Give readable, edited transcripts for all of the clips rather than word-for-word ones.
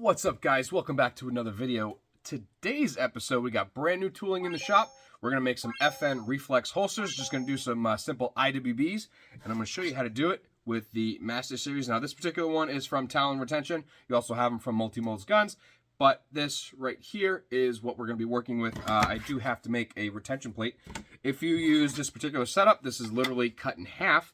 What's up, guys? Welcome back to another video. Today's episode, we got brand new tooling in the shop. We're going to make some FN Reflex holsters. Just going to do some simple IWBs, and I'm going to show you how to do it with the Master Series. Now, this particular one is from Talon Retention. You also have them from MultiMolds guns, but this right here is what we're going to be working with. I do have to make a retention plate. If you use this particular setup, this is literally cut in half,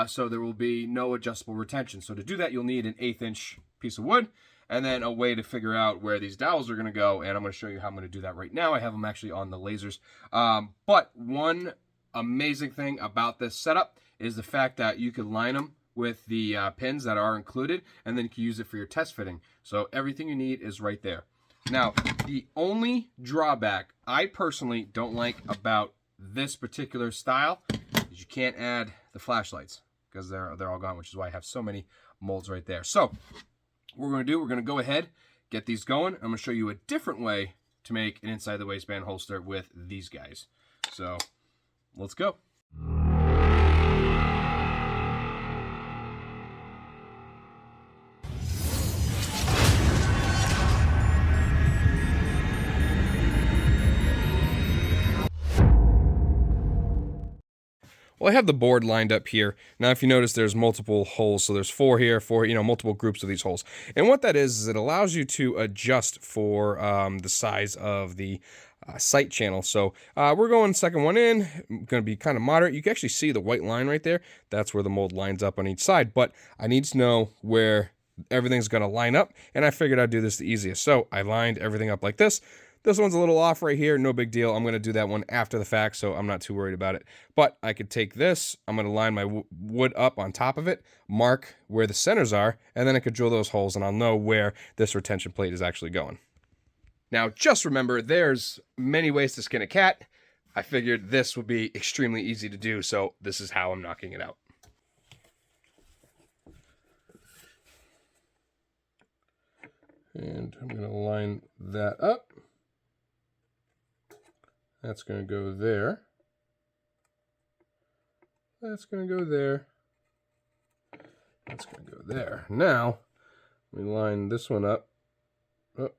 so there will be no adjustable retention. So to do that, you'll need an 1/8 inch piece of wood, and then a way to figure out where these dowels are going to go, and I'm going to show you how I'm going to do that right now. I have them actually on the lasers. But one amazing thing about this setup is the fact that you can line them with the pins that are included, and then you can use it for your test fitting. So everything you need is right there. Now, the only drawback I personally don't like about this particular style is you can't add the flashlights because they're all gone, which is why I have so many molds right there. So what we're going to do, we're going to go ahead, get these going. I'm going to show you a different way to make an inside the waistband holster with these guys. So let's go. Well, I have the board lined up here. Now, if you notice, there's multiple holes. So there's four here, multiple groups of these holes. And what that is it allows you to adjust for the size of the sight channel. So we're going second one in, going to be kind of moderate. You can actually see the white line right there. That's where the mold lines up on each side. But I need to know where everything's going to line up. And I figured I'd do this the easiest. So I lined everything up like this. This one's a little off right here, no big deal. I'm going to do that one after the fact, so I'm not too worried about it. But I could take this, I'm going to line my wood up on top of it, mark where the centers are, and then I could drill those holes, and I'll know where this retention plate is actually going. Now, just remember, there's many ways to skin a cat. I figured this would be extremely easy to do, so this is how I'm knocking it out. And I'm going to line that up. That's going to go there. That's going to go there. That's going to go there. Now, we line this one up. Oh,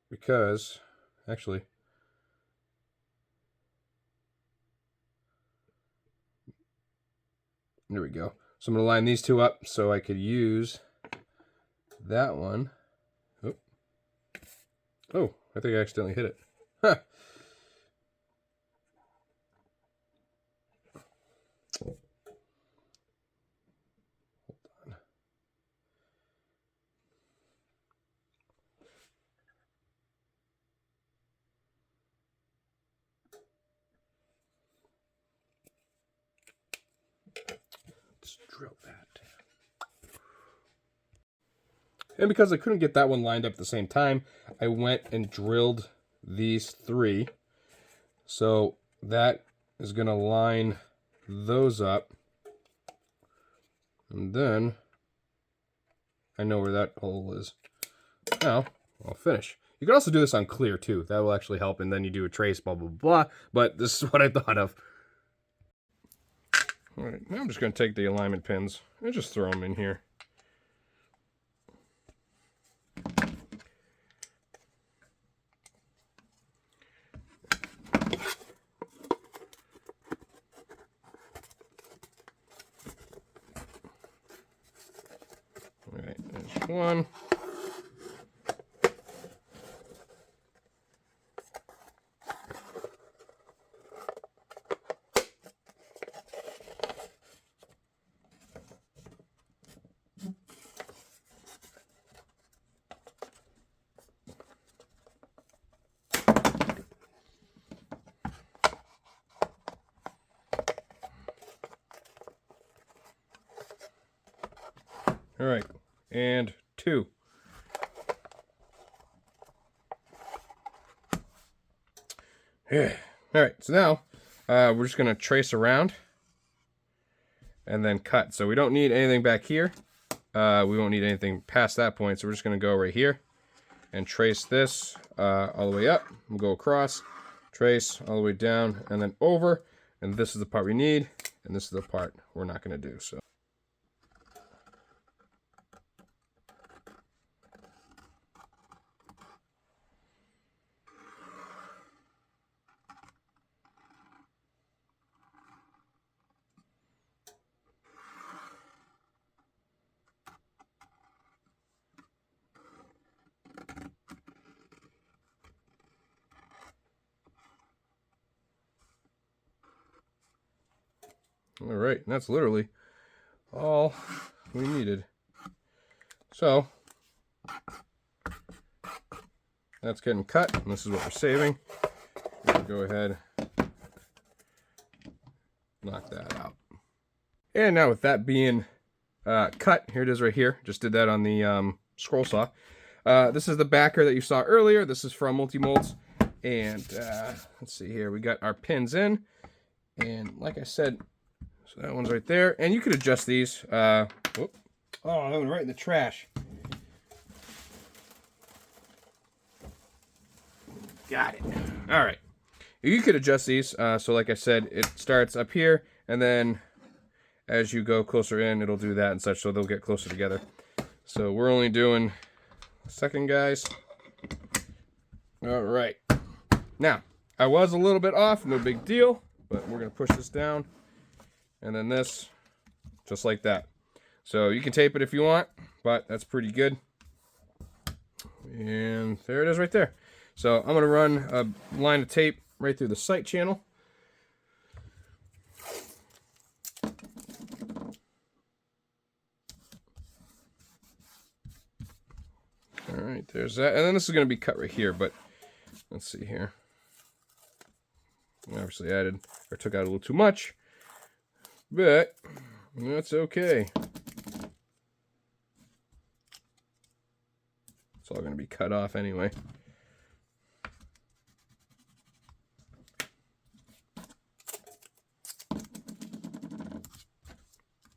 because, actually, there we go. So I'm going to line these two up so I could use that one. Oh, I think I accidentally hit it. Huh. Hold on. Let's drill that. And because I couldn't get that one lined up at the same time, I went and drilled these three. So that is going to line those up. And then I know where that hole is. Now I'll finish. You can also do this on clear too. That will actually help. And then you do a trace, blah, blah, blah. But this is what I thought of. All right, now I'm just going to take the alignment pins and just throw them in here. All right, there's one. All right, and two. Yeah. All right, so now we're just going to trace around and then cut. So we don't need anything back here. We won't need anything past that point, so we're just going to go right here and trace this all the way up. We'll go across, trace all the way down, and then over. And this is the part we need, and this is the part we're not going to do. So All right, and that's literally all we needed. So that's getting cut, and this is what we're saving. We'll go ahead, knock that out. And now with that being cut, here it is right here. Just did that on the scroll saw. This is the backer that you saw earlier. This is from MultiMolds. And let's see here. We got our pins in. And like I said, so that one's right there. And you could adjust these. Oh, that went right in the trash. Got it. All right. You could adjust these. So like I said, it starts up here. And then as you go closer in, it'll do that and such. So they'll get closer together. So we're only doing a second, guys. All right. Now, I was a little bit off. No big deal. But we're going to push this down. And then this, just like that. So you can tape it if you want, but that's pretty good. And there it is right there. So I'm going to run a line of tape right through the sight channel. All right, there's that. And then this is going to be cut right here, but let's see here. Obviously added or took out a little too much, but that's okay. It's all going to be cut off anyway.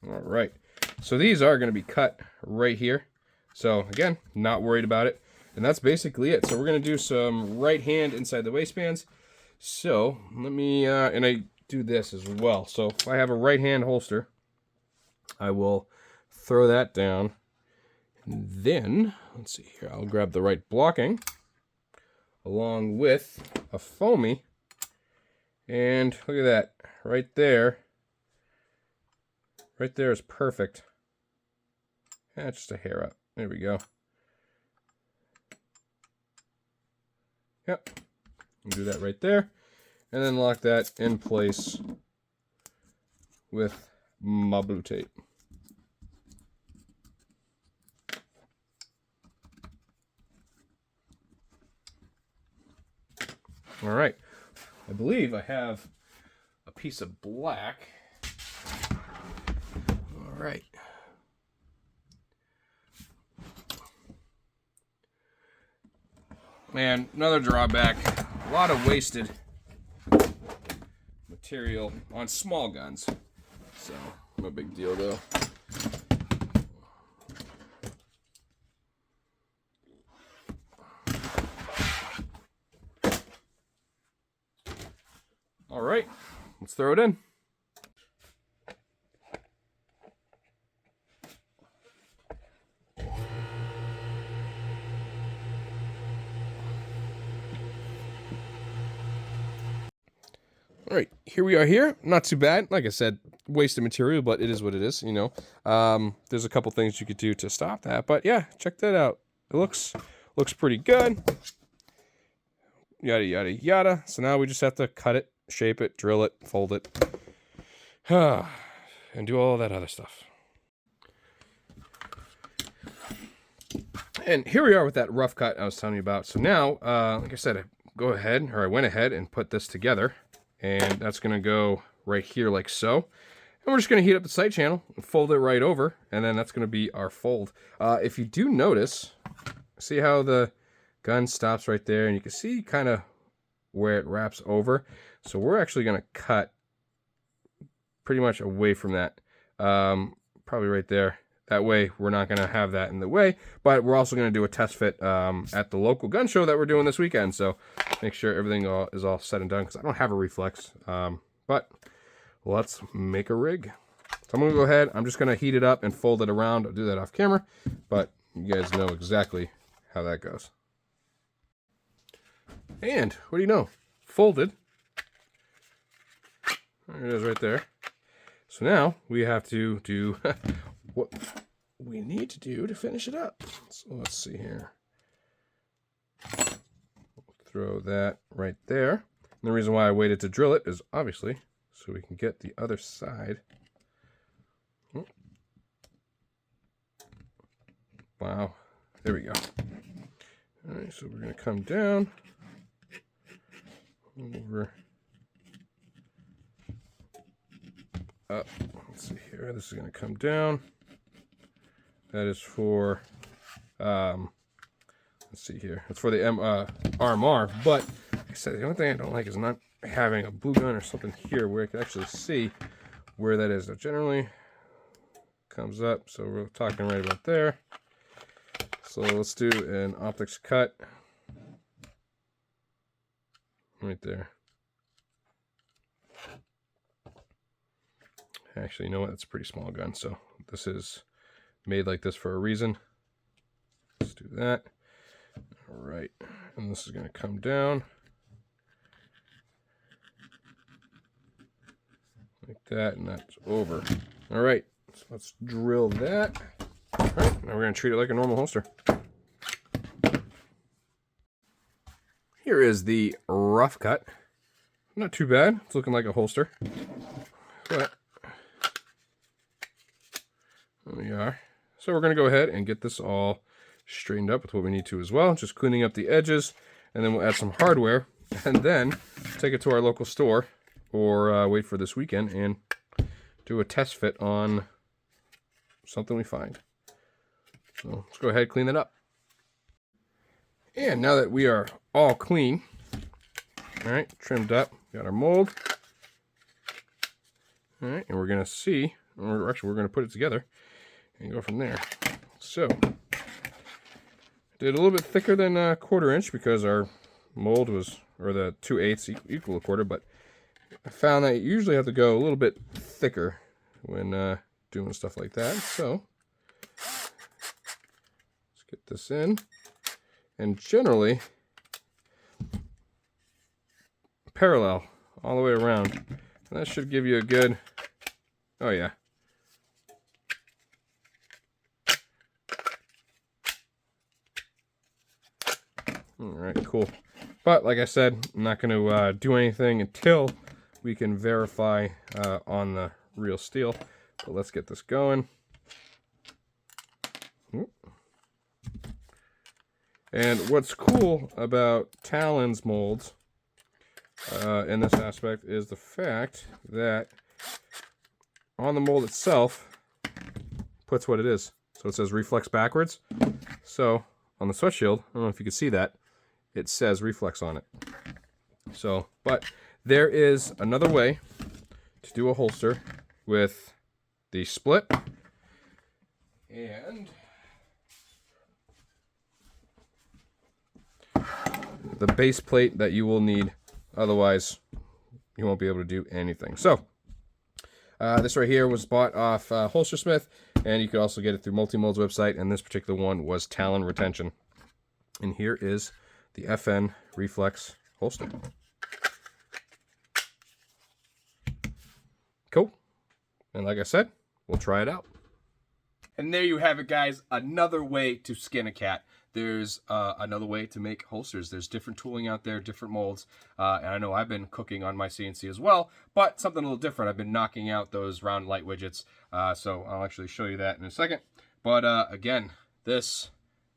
All right, so these are going to be cut right here. So again, not worried about it. And that's basically it. So we're going to do some right hand inside the waistbands. So let me, and I do this as well. So if I have a right hand holster, I will throw that down. And then, let's see here, I'll grab the right blocking along with a foamy. And look at that, right there. Right there is perfect. That's just a hair up. There we go. Yep. Do that right there. And then lock that in place with my blue tape. All right. I believe I have a piece of black. All right. Man, another drawback. A lot of wasted material on small guns. So, no big deal though. All right, let's throw it in. All right, here we are here. Not too bad. Like I said, wasted material, but it is what it is, you know. There's a couple things you could do to stop that, but yeah, check that out. It looks pretty good. Yada, yada, yada. So now we just have to cut it, shape it, drill it, fold it, and do all that other stuff. And here we are with that rough cut I was telling you about. So now, like I said, I went ahead and put this together. And that's going to go right here like so. And we're just going to heat up the sight channel and fold it right over. And then that's going to be our fold. If you do notice, see how the gun stops right there? And you can see kind of where it wraps over. So we're actually going to cut pretty much away from that. Probably right there. That way we're not going to have that in the way. But we're also going to do a test fit at the local gun show that we're doing this weekend. So make sure everything is all said and done, because I don't have a reflex. But let's make a rig. So I'm going to go ahead. I'm just going to heat it up and fold it around. I'll do that off camera. But you guys know exactly how that goes. And what do you know? Folded. There it is right there. So now we have to do what we need to do to finish it up. So let's see here. Throw that right there. And the reason why I waited to drill it is obviously so we can get the other side. Oh. Wow, there we go. All right, so we're going to come down over, up. Let's see here. This is going to come down. That is for, let's see here. It's for the RMR, but like I said, the only thing I don't like is not having a blue gun or something here where I can actually see where that is. That generally comes up, so we're talking right about there. So let's do an optics cut right there. Actually, you know what? That's a pretty small gun, so this is made like this for a reason. Let's do that. All right, and this is going to come down like that, and that's over. All right, so let's drill that. All right, now we're going to treat it like a normal holster. Here is the rough cut. Not too bad. It's looking like a holster. But there we are. So we're going to go ahead and get this all straightened up with what we need to as well. Just cleaning up the edges, and then we'll add some hardware, and then take it to our local store, or wait for this weekend and do a test fit on something we find. So let's go ahead and clean it up. And now that we are all clean, all right, trimmed up, got our mold. All right, and we're going to see, or actually we're going to put it together and go from there. So, did a little bit thicker than a 1/4 inch because our mold was, or the 2/8 equal a quarter, but I found that you usually have to go a little bit thicker when doing stuff like that. So, let's get this in. And generally, parallel all the way around. And that should give you a good, oh yeah. All right, cool. But like I said, I'm not going to do anything until we can verify on the real steel. But let's get this going. And what's cool about Talon's molds in this aspect is the fact that on the mold itself puts what it is. So it says Reflex backwards. So on the sweat shield, I don't know if you can see that, it says Reflex on it. So, but there is another way to do a holster with the split and the base plate that you will need, otherwise you won't be able to do anything. So this right here was bought off Holstersmith, and you could also get it through MultiMolds website, and this particular one was Talon Retention. And here is the FN Reflex holster. Cool. And like I said, we'll try it out. And there you have it, guys. Another way to skin a cat. There's another way to make holsters. There's different tooling out there, different molds. And I know I've been cooking on my CNC as well, but something a little different. I've been knocking out those round light widgets. So I'll actually show you that in a second. But again, this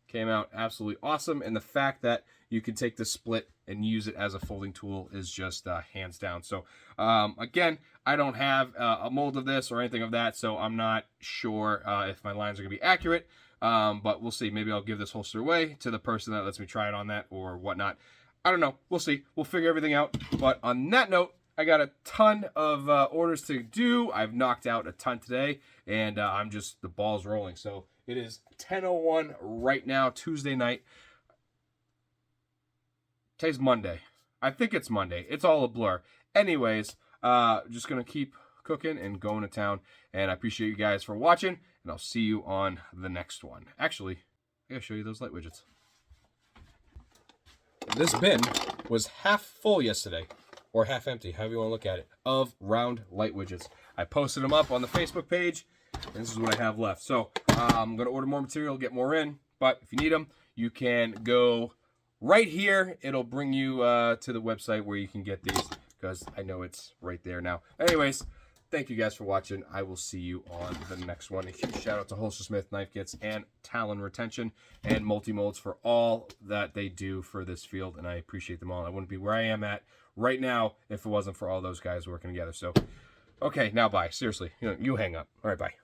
came out absolutely awesome. And the fact that you can take this split and use it as a folding tool is just hands down. So again, I don't have a mold of this or anything of that, so I'm not sure if my lines are going to be accurate. But we'll see. Maybe I'll give this holster away to the person that lets me try it on that or whatnot. I don't know. We'll see. We'll figure everything out. But on that note, I got a ton of orders to do. I've knocked out a ton today, and I'm just, the ball's rolling. So it is 10:01 right now, Tuesday night. Today's Monday. I think it's Monday. It's all a blur. Anyways, just going to keep cooking and going to town. And I appreciate you guys for watching, and I'll see you on the next one. Actually, I gotta show you those light widgets. This bin was half full yesterday, or half empty, however you want to look at it, of round light widgets. I posted them up on the Facebook page, and this is what I have left. So I'm going to order more material, get more in, but if you need them, you can go right here. It'll bring you to the website where you can get these. because I know it's right there now. Anyways, thank you guys for watching. I will see you on the next one. A huge shout out to Holster Smith Knife Kits and Talon Retention and MultiMolds for all that they do for this field, and I appreciate them all. I wouldn't be where I am at right now if it wasn't for all those guys working together. So, okay, now bye. Seriously, you hang up. All right, bye.